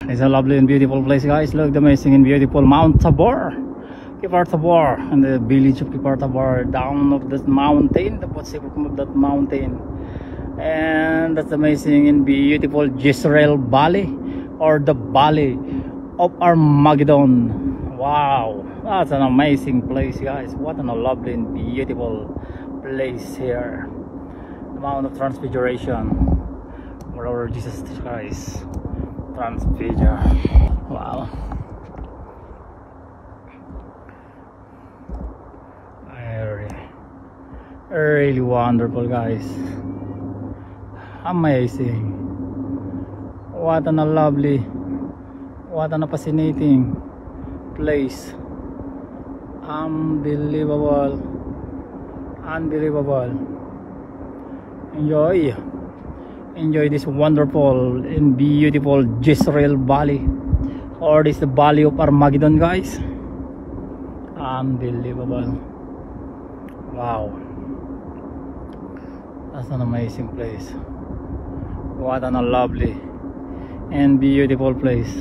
It's a lovely and beautiful place, guys. Look, the amazing and beautiful Mount Tabor, Kipar Tabor, and the village of Kipar Tabor, down of that mountain, the what's of that mountain. And that's amazing and beautiful Jezreel Valley, or the Valley of Armageddon. Wow, that's an amazing place, guys. What a lovely and beautiful place here. The Mount of Transfiguration, where our Jesus Christ transfigure. Wow, really wonderful, guys. Amazing. What a lovely, what a fascinating place. Unbelievable, unbelievable. Enjoy this wonderful and beautiful Jezreel Valley, or this the Valley of Armageddon, guys. Unbelievable. Wow, that's an amazing place. What a lovely and beautiful place.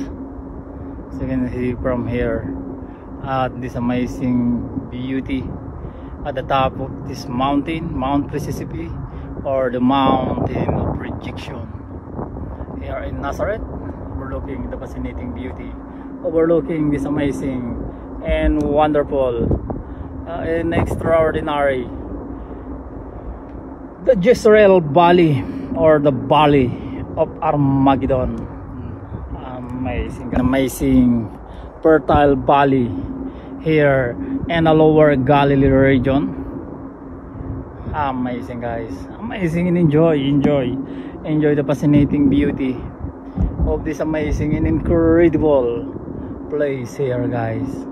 So you can see from here at this amazing beauty at the top of this mountain, Mount Mississippi, or the mountain of rejection, here in Nazareth, overlooking the fascinating beauty, overlooking this amazing and wonderful and extraordinary, the Jezreel Valley, or the Valley of Armageddon. Amazing fertile valley here in the lower Galilee region. Amazing, guys. Amazing, and enjoy the fascinating beauty of this amazing and incredible place here, guys.